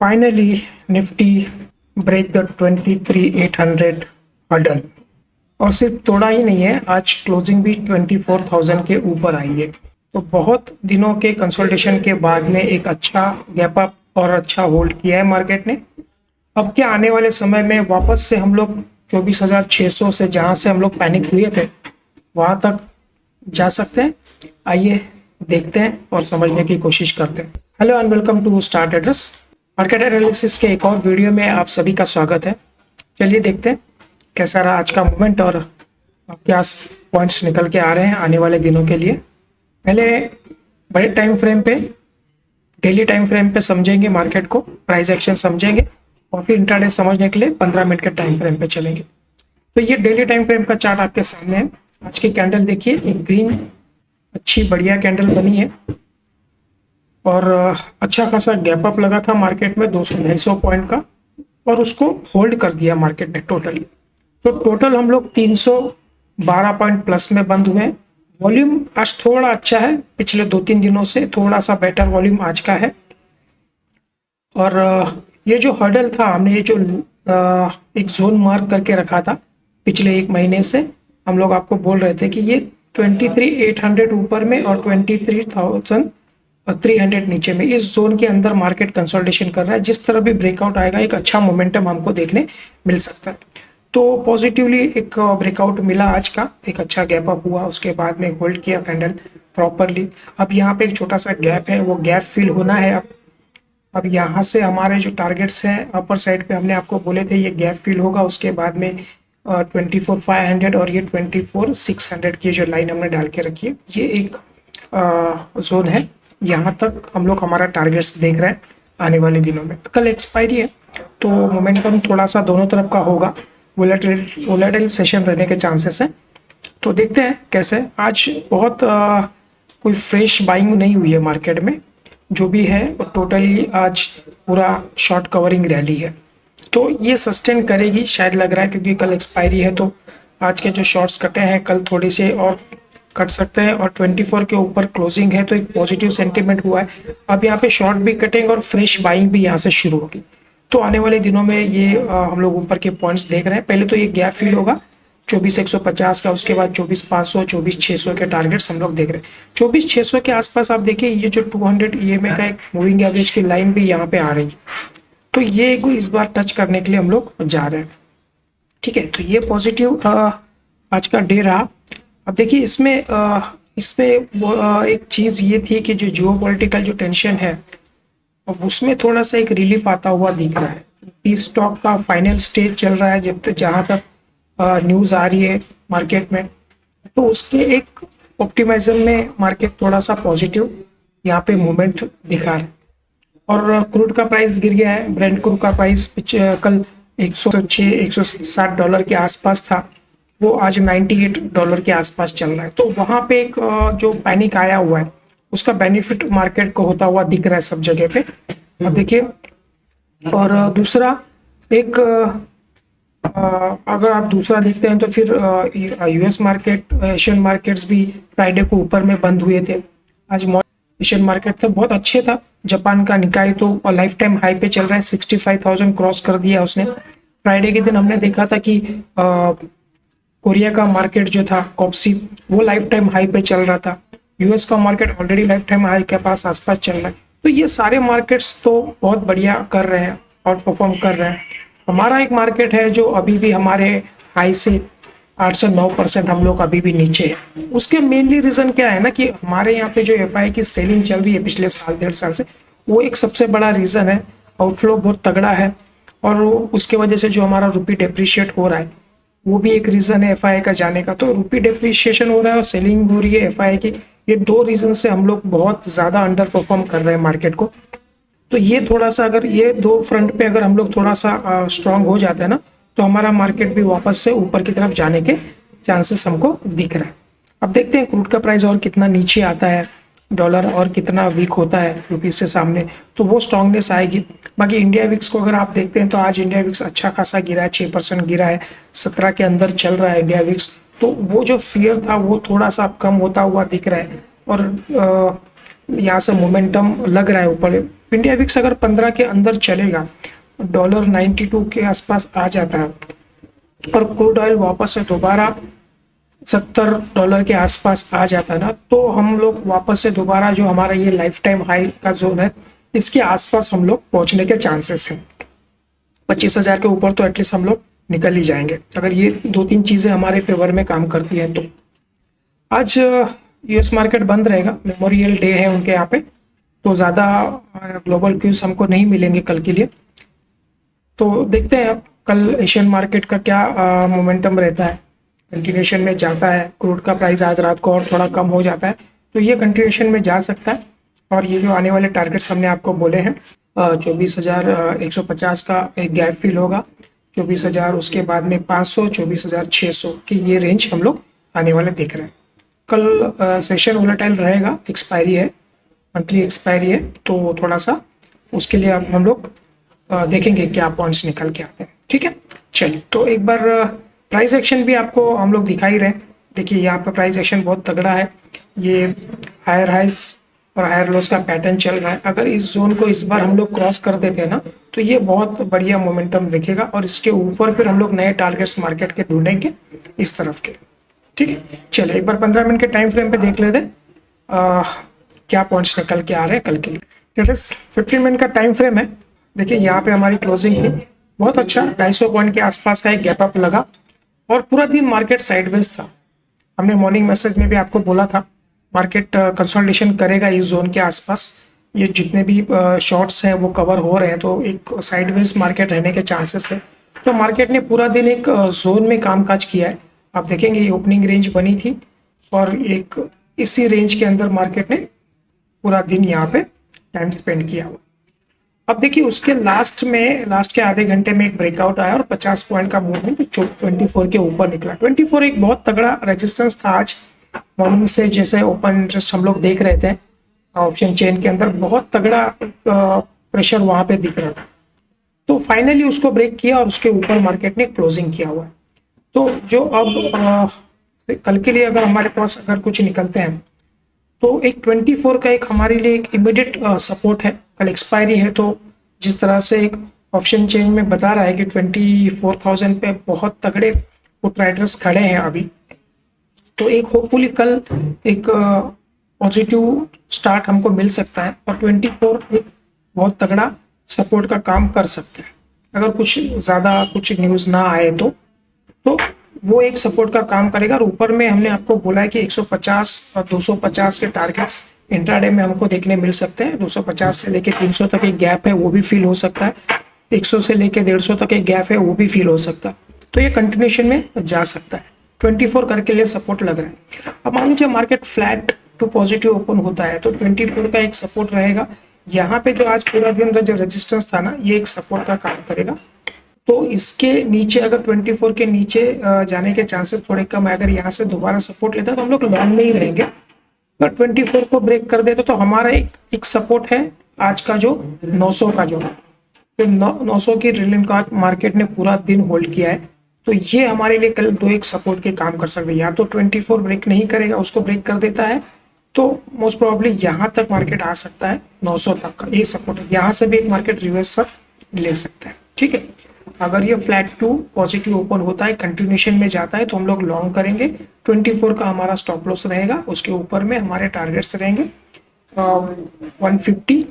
Finally, Nifty break the 23,800 hurdle और सिर्फ थोड़ा ही नहीं है, आज क्लोजिंग भी 24,000 के ऊपर आई है। तो बहुत दिनों के कंसोलिडेशन के बाद में एक अच्छा गैप अप और अच्छा होल्ड किया है मार्केट ने। अब क्या आने वाले समय में वापस से हम लोग 24,600 से जहां से हम लोग पैनिक हुए थे वहां तक जा सकते हैं। आइए देखते हैं और समझने की कोशिश करते हैं। Hello and welcome to Star Traders. Market analysis के एक और वीडियो में आप सभी का स्वागत है। चलिए देखते हैं कैसा रहा आज का मूवमेंट और क्या पॉइंट्स निकल के आ रहे हैं आने वाले दिनों के लिए। पहले बड़े टाइम फ्रेम पे, डेली टाइम फ्रेम पे समझेंगे मार्केट को, प्राइस एक्शन समझेंगे और फिर इंट्राडे समझने के लिए 15 मिनट के टाइम फ्रेम पे चलेंगे। तो ये डेली टाइम फ्रेम का चार्ट आपके सामने है। आज की कैंडल देखिए, एक ग्रीन अच्छी बढ़िया कैंडल बनी है और अच्छा खासा गैप अप लगा था मार्केट में 200-250 पॉइंट का और उसको होल्ड कर दिया मार्केट ने टोटली। तो टोटल हम लोग 312 पॉइंट प्लस में बंद हुए। वॉल्यूम आज थोड़ा अच्छा है, पिछले 2-3 दिनों से थोड़ा सा बेटर वॉल्यूम आज का है। और ये जो हर्डल था, हमने ये जो एक जोन मार्क करके रखा था पिछले एक महीने से, हम लोग आपको बोल रहे थे कि ये 23,800 ऊपर में और 23,300 नीचे में, इस जोन के अंदर मार्केट कंसोलिडेशन कर रहा है। जिस तरह भी ब्रेकआउट आएगा एक अच्छा मोमेंटम हमको देखने मिल सकता है। तो पॉजिटिवली एक ब्रेकआउट मिला आज का, एक अच्छा गैप अप हुआ, उसके बाद में होल्ड किया कैंडल प्रॉपरली। अब यहाँ पे एक छोटा सा गैप है, वो गैप फिल होना है। अब यहाँ से हमारे जो टारगेट्स हैं अपर साइड पे हमने आपको बोले थे ये गैप फिल होगा, उसके बाद में 24,500 और ये 24,600 की जो लाइन हमने डाल के रखी है, ये एक जोन है। यहाँ तक हम लोग हमारा टारगेट्स देख रहे हैं आने वाले दिनों में। कल एक्सपायरी है तो मोमेंटम थोड़ा सा दोनों तरफ का होगा, वोलेटाइल सेशन रहने के चांसेस हैं। तो देखते हैं कैसे। आज बहुत कोई फ्रेश बाइंग नहीं हुई है मार्केट में, जो भी है वो टोटली आज पूरा शॉर्ट कवरिंग रैली है। तो ये सस्टेन करेगी शायद लग रहा है, क्योंकि कल एक्सपायरी है। तो आज के जो शॉर्ट्स कटे हैं कल थोड़ी से और कट सकते हैं और 24 के ऊपर क्लोजिंग है, तो एक पॉजिटिव सेंटीमेंट हुआ है। अब यहाँ पे शॉर्ट भी कटेंगे और फ्रेश बाइंग भी यहाँ से शुरू होगी। तो आने वाले दिनों में ये हम लोग ऊपर के पॉइंट्स देख रहे हैं। पहले तो ये गैप फील होगा 24,150 का, उसके बाद 24,500, 24,600 के टारगेट्स हम लोग देख रहे हैं। 24,600 के आसपास आप देखिए, ये जो 200 EMA का एक मूविंग एवरेज की लाइन भी यहाँ पे आ रही है। तो ये इस बार टच करने के लिए हम लोग जा रहे हैं। ठीक है, तो ये पॉजिटिव आज का डे रहा। अब देखिए इसमें एक चीज ये थी कि जो जियोपॉलिटिकल जो टेंशन है अब उसमें थोड़ा सा एक रिलीफ आता हुआ दिख रहा है। पीस टॉक का फाइनल स्टेज चल रहा है, जब तक जहां तक न्यूज आ रही है मार्केट में, तो उसके एक ऑप्टिमिज्म में मार्केट थोड़ा सा पॉजिटिव यहाँ पे मूवमेंट दिखा रहा है। और क्रूड का प्राइस गिर गया है। ब्रेंट क्रूड का प्राइस कल $106-160 के आसपास था, वो आज $98 के आसपास चल रहा है। तो वहां पे एक जो पैनिक आया हुआ है उसका बेनिफिट मार्केट को होता हुआ दिख रहा है सब जगह पे। अब देखिए, और दूसरा एक अगर आप दूसरा देखते हैं तो फिर यूएस मार्केट, एशियन मार्केट्स भी फ्राइडे को ऊपर में बंद हुए थे। आज एशियन मार्केट तो बहुत अच्छे था। जापान का निकाय तो लाइफ टाइम हाई पे चल रहा है, 65,000 क्रॉस कर दिया उसने। फ्राइडे के दिन हमने देखा था कि कोरिया का मार्केट जो था कॉप्सी, वो लाइफ टाइम हाई पे चल रहा था। यूएस का market already life time high के पास आसपास चल रहा है। तो ये सारे मार्केट्स तो बहुत बढ़िया कर रहे हैं और परफॉर्म कर रहे हैं। हमारा एक मार्केट है जो अभी भी हमारे हाई से 8 से 9% हम लोग अभी भी नीचे है। उसके मेनली रीजन क्या है ना कि हमारे यहाँ पे जो एफआई की सेलिंग चल रही है पिछले साल 1.5 साल से, वो एक सबसे बड़ा रीजन है। आउटफ्लो बहुत तगड़ा है और उसके वजह से जो हमारा रुपी डेप्रिशिएट हो रहा है वो भी एक रीजन है एफआई का जाने का। तो रुपी डेप्रिशिएशन हो रहा है और सेलिंग हो रही है एफआई की, ये दो रीजन से हम लोग बहुत ज्यादा अंडर परफॉर्म कर रहे हैं मार्केट को। तो ये थोड़ा सा, अगर ये दो फ्रंट पे अगर हम लोग थोड़ा सा स्ट्रांग हो जाते हैं ना, तो हमारा मार्केट भी वापस से ऊपर की तरफ जाने के चांसेस हमको दिख रहा है। अब देखते हैं क्रूड का प्राइस और कितना नीचे आता है, डॉलर और कितना वीक होता है रुपीज से सामने, तो वो स्ट्रांगनेस आएगी। बाकी इंडिया विक्स को अगर आप देखते हैं तो आज इंडिया विक्स अच्छा खासा गिरा है, 6% गिरा है, 17 के अंदर चल रहा है इंडिया विक्स। तो वो जो फियर था वो थोड़ा सा कम होता हुआ दिख रहा है और यहाँ से मोमेंटम लग रहा है ऊपर इंडिया विक्स अगर 15 के अंदर चलेगा, $92 के आसपास आ जाता है और क्रूड ऑयल वापस से दोबारा $70 के आसपास आ जाता है ना, तो हम लोग वापस से दोबारा जो हमारा ये लाइफ टाइम हाई का जोन है, इसके आसपास हम लोग पहुंचने के चांसेस हैं। 25,000 के ऊपर तो एटलीस्ट हम लोग निकल ही जाएंगे अगर ये 2-3 चीजें हमारे फेवर में काम करती हैं तो। आज यूएस मार्केट बंद रहेगा, मेमोरियल डे है उनके यहाँ पे, तो ज़्यादा ग्लोबल क्यूज हमको नहीं मिलेंगे कल के लिए। तो देखते हैं अब कल एशियन मार्केट का क्या मोमेंटम रहता है, कंटिन्यूशन में जाता है। क्रूड का प्राइस आज रात को और थोड़ा कम हो जाता है तो ये कंटिन्यूशन में जा सकता है। और ये जो आने वाले टारगेट्स हमने आपको बोले हैं, 24,150 का एक गैप फिल होगा, 24,000, उसके बाद में 500, 24,600 की ये रेंज हम लोग आने वाले देख रहे हैं। कल सेशन वोलेटाइल रहेगा, एक्सपायरी है, मंथली एक्सपायरी है, तो थोड़ा सा उसके लिए अब हम लोग देखेंगे क्या पॉइंट्स निकल के आते हैं। ठीक है, चलिए तो एक बार प्राइस एक्शन भी आपको हम लोग दिखा ही रहे हैं। देखिए यहाँ पर प्राइस एक्शन बहुत तगड़ा है, ये हायर हाइज और हायर लोस का पैटर्न चल रहा है। अगर इस जोन को इस बार हम लोग क्रॉस कर देते हैं ना, तो ये बहुत बढ़िया मोमेंटम दिखेगा और इसके ऊपर फिर हम लोग नए टारगेट्स मार्केट के ढूंढेंगे इस तरफ के। ठीक है, चलिए एक बार 15 मिनट के टाइम फ्रेम पे देख लेते हैं क्या पॉइंट्स निकल के आ रहे हैं कल के लिए। 15 मिनट का टाइम फ्रेम है। देखिए यहाँ पे हमारी क्लोजिंग थी बहुत अच्छा, 250 पॉइंट के आसपास का एक गैप अप लगा और पूरा दिन मार्केट साइडवेज था। हमने मॉर्निंग मैसेज में भी आपको बोला था मार्केट कंसोलिडेशन करेगा इस जोन के आसपास, ये जितने भी शॉर्ट्स हैं वो कवर हो रहे हैं, तो एक साइडवेज मार्केट रहने के चांसेस है। तो मार्केट ने पूरा दिन एक जोन में कामकाज किया है। आप देखेंगे ये ओपनिंग रेंज बनी थी और एक इसी रेंज के अंदर मार्केट ने पूरा दिन यहाँ पे टाइम स्पेंड किया हुआ। अब देखिए उसके लास्ट के आधे घंटे में एक ब्रेकआउट आया और 50 पॉइंट का मूवमेंट 24 के ऊपर निकला। 24 एक बहुत तगड़ा रेजिस्टेंस था आज मॉर्निंग से, जैसे ओपन इंटरेस्ट हम लोग देख रहे थे ऑप्शन चेन के अंदर, बहुत तगड़ा प्रेशर वहां पे दिख रहा था। तो फाइनली उसको ब्रेक किया और उसके ऊपर मार्केट ने क्लोजिंग किया हुआ है। तो जो अब कल के लिए अगर हमारे पास अगर कुछ निकलते हैं तो एक 24 का एक हमारे लिए एक इमीडिएट सपोर्ट है। कल एक्सपायरी है तो जिस तरह से एक ऑप्शन चेन में बता रहा है कि 24,000 पे बहुत तगड़े पुट राइडर्स खड़े हैं अभी, तो एक होपफुली कल एक पॉजिटिव स्टार्ट हमको मिल सकता है और 24 एक बहुत तगड़ा सपोर्ट का काम कर सकता है। अगर कुछ ज़्यादा कुछ न्यूज़ ना आए तो वो एक सपोर्ट का काम करेगा। और ऊपर में हमने आपको बोला है कि 150 और 250 के टारगेट्स इंट्राडे में हमको देखने मिल सकते हैं। 250 से लेके 300 तक एक गैप है, वो भी फील हो सकता है। 100 से लेके 150 तक एक गैप है, वो भी फील हो सकता है। तो ये कंटिन्यूशन में जा सकता है। 24 करके लिए सपोर्ट लग रहा है। अब मान लीजिए market flat to positive open होता है तो 24 का एक सपोर्ट रहेगा। यहाँ पे जो आज पूरा दिन जो रेजिस्टेंस था ना, ये एक सपोर्ट का काम करेगा। तो इसके नीचे अगर 24 के नीचे जाने के चांसेस थोड़े कम है। अगर यहाँ से दोबारा सपोर्ट लेता है तो हम लोग लॉन्ग में ही रहेंगे। अगर 24 को ब्रेक कर देता तो हमारा एक सपोर्ट है आज का जो 900 का जो, तो 900 की रिलियन का मार्केट ने पूरा दिन होल्ड किया है। तो ये हमारे लिए कल दो एक सपोर्ट के काम कर सकते हैं। या तो 24 ब्रेक नहीं करेगा, उसको ब्रेक कर देता है तो मोस्ट प्रोबेबली यहाँ तक मार्केट आ सकता है 900 तक का, ये सपोर्ट है। यहाँ से भी एक मार्केट रिवर्सल ले सकता है। ठीक है, अगर ये फ्लैट टू पॉजिटिव ओपन होता है, कंटिन्यूशन में जाता है तो हम लोग लॉन्ग करेंगे। 24 का हमारा स्टॉप लॉस रहेगा, उसके ऊपर में हमारे टारगेट्स रहेंगे 150।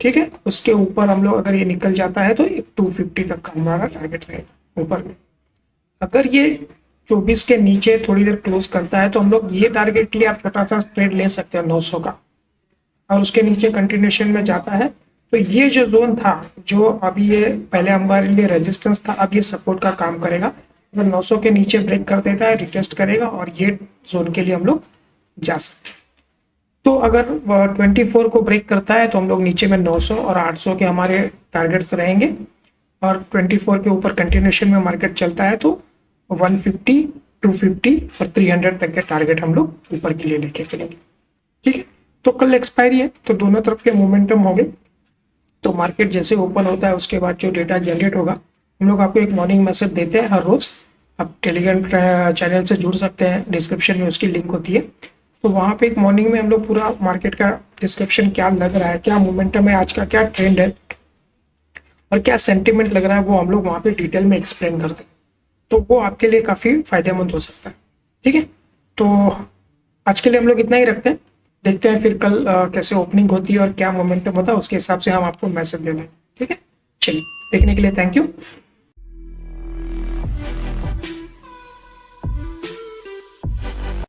ठीक है, उसके ऊपर हम लोग अगर ये निकल जाता है तो 250 तक का हमारा टारगेट रहेगा ऊपर में। अगर ये 24 के नीचे थोड़ी देर क्लोज करता है तो हम लोग ये टारगेट के लिए आप छोटा सा ट्रेड ले सकते हैं 900 का, और उसके नीचे कंटिन्यूशन में जाता है तो ये जो जोन था, जो अभी ये पहले हमारे लिए रेजिस्टेंस था, अब ये सपोर्ट का काम करेगा। अगर 900 के नीचे ब्रेक कर देता है, रिटेस्ट करेगा और ये जोन के लिए हम लोग जा सकते हैं। तो अगर 24 को ब्रेक करता है तो हम लोग नीचे में 900 और 800 के हमारे टारगेट्स रहेंगे। और 24 के ऊपर कंटिन्यूशन में मार्केट चलता है तो 150, 250 और 300 तक के टारगेट हम लोग ऊपर के लिए लेके चलेंगे। ठीक है, तो कल एक्सपायरी है तो दोनों तरफ के मोमेंटम होंगे। तो मार्केट जैसे ओपन होता है उसके बाद जो डेटा जनरेट होगा, हम लोग आपको एक मॉर्निंग मैसेज देते हैं हर रोज। आप टेलीग्राम चैनल से जुड़ सकते हैं, डिस्क्रिप्शन में उसकी लिंक होती है। तो वहाँ पे एक मॉर्निंग में हम लोग पूरा मार्केट का डिस्क्रिप्शन क्या लग रहा है, क्या मोमेंटम है, आज का क्या ट्रेंड है और क्या सेंटिमेंट लग रहा है, वो हम लोग वहाँ पे डिटेल में एक्सप्लेन करते हैं। तो वो आपके लिए काफ़ी फायदेमंद हो सकता है। ठीक है, तो आज के लिए हम लोग इतना ही रखते हैं। देखते हैं फिर कल कैसे ओपनिंग होती है और क्या मोमेंटम होता है, उसके हिसाब से हम आपको मैसेज दे दें। ठीक है, चलिए, देखने के लिए थैंक यू।